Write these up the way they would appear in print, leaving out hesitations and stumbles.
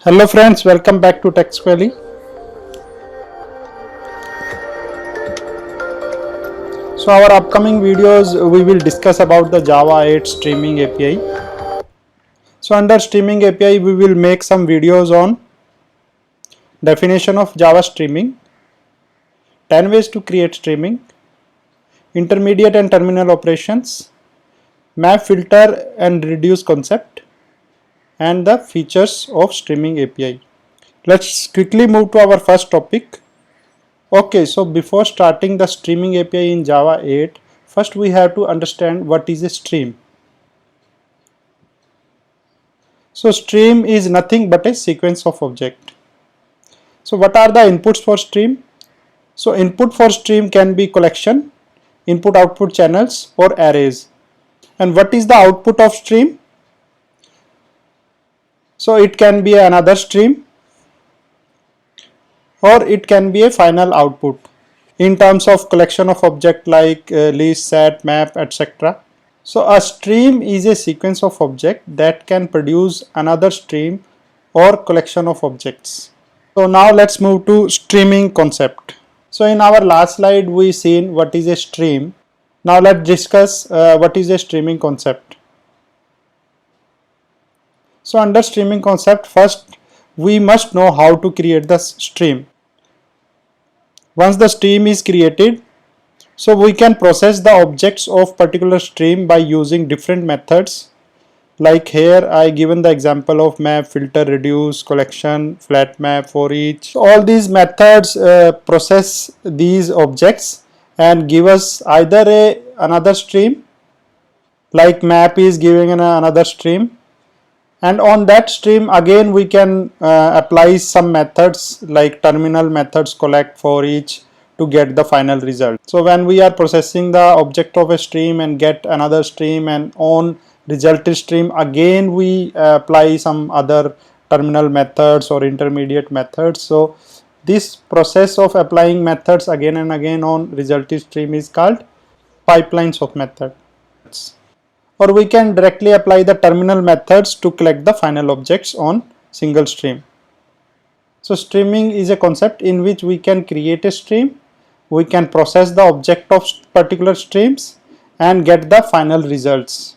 Hello friends, welcome back to Text Valley. So our upcoming videos we will discuss about the Java 8 streaming API. So under streaming API we will make some videos on definition of Java streaming, 10 ways to create streaming, intermediate and terminal operations, map filter and reduce concept, and the features of streaming API. Let's quickly move to our first topic. Okay, so before starting the streaming API in Java 8, first we have to understand what is a stream. So stream is nothing but a sequence of object. So what are the inputs for stream? So input for stream can be collection, input output channels or arrays. And what is the output of stream? So it can be another stream or it can be a final output in terms of collection of object like list, set, map, etc. So a stream is a sequence of objects that can produce another stream or collection of objects. So now let's move to streaming concept. So in our last slide we seen what is a stream. Now let's discuss what is a streaming concept. So under streaming concept, first we must know how to create the stream. Once the stream is created, so we can process the objects of particular stream by using different methods. Like here I given the example of map, filter, reduce, collection, flat map, for each. All these methods process these objects and give us either another stream, like map is giving another stream, and on that stream again we can apply some methods like terminal methods, collect, for each, to get the final result. So when we are processing the object of a stream and get another stream, and on resulted stream again we apply some other terminal methods or intermediate methods. So this process of applying methods again and again on resulted stream is called pipelines of methods. Or we can directly apply the terminal methods to collect the final objects on single stream. So streaming is a concept in which we can create a stream, we can process the object of particular streams and get the final results.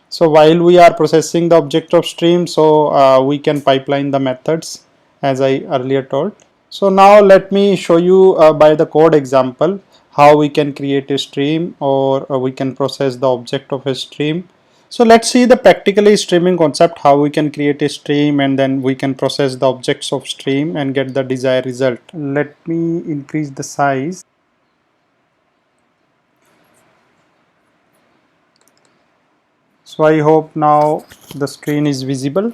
So while we are processing the object of stream, so we can pipeline the methods as I earlier told. So now let me show you by the code example how we can create a stream, or we can process the object of a stream. So let's see the practically streaming concept, how we can create a stream and then we can process the objects of stream and get the desired result. Let me increase the size. So I hope now the screen is visible.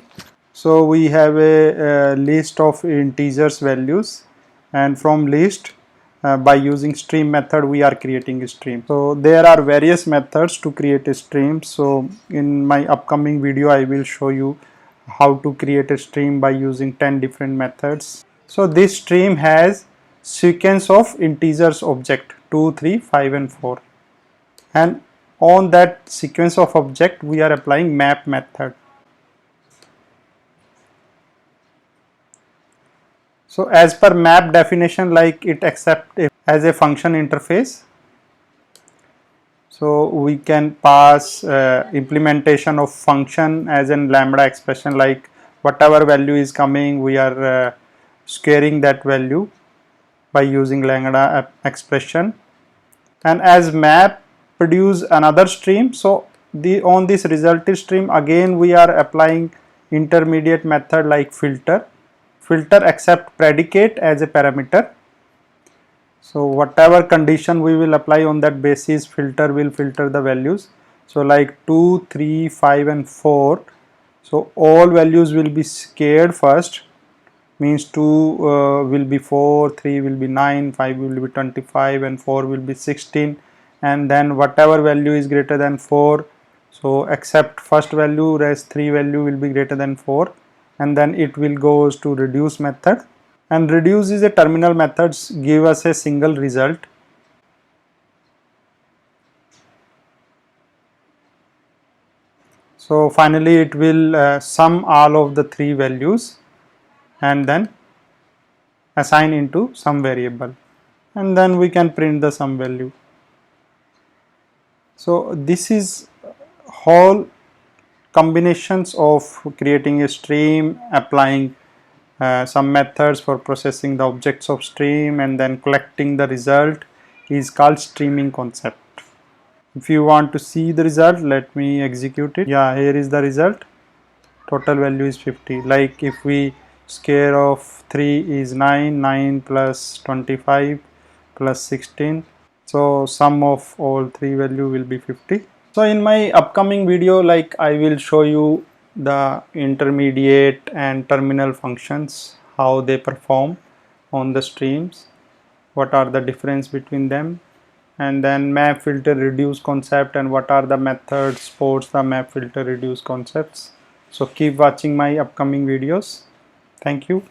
So we have a list of integers values, and from list by using stream method we are creating a stream. So there are various methods to create a stream. So in my upcoming video I will show you how to create a stream by using 10 different methods. So this stream has sequence of integers object 2, 3, 5 and 4, and on that sequence of object we are applying map method. So as per map definition, like it accepts as a function interface. So we can pass implementation of function as in lambda expression, like whatever value is coming we are squaring that value by using lambda expression. And as map produce another stream, so on this resulted stream again we are applying intermediate method like filter. Filter accept predicate as a parameter. So whatever condition we will apply, on that basis filter will filter the values. So like 2, 3, 5 and 4. So all values will be scared first, means 2 will be 4, 3 will be 9, 5 will be 25 and 4 will be 16, and then whatever value is greater than 4, so except first value, rest 3 value will be greater than 4, and then it will goes to reduce method, and reduce is a terminal methods, give us a single result. So finally it will sum all of the three values and then assign into some variable, and then we can print the sum value. So this is whole combinations of creating a stream, applying some methods for processing the objects of stream, and then collecting the result is called streaming concept. If you want to see the result, let me execute it. Yeah, here is the result. Total value is 50. Like if we square of 3 is 9, 9 plus 25 plus 16. So sum of all three value will be 50. So in my upcoming video, like I will show you the intermediate and terminal functions, how they perform on the streams, what are the difference between them, and then map filter reduce concept and what are the methods supports the map filter reduce concepts. So keep watching my upcoming videos. Thank you.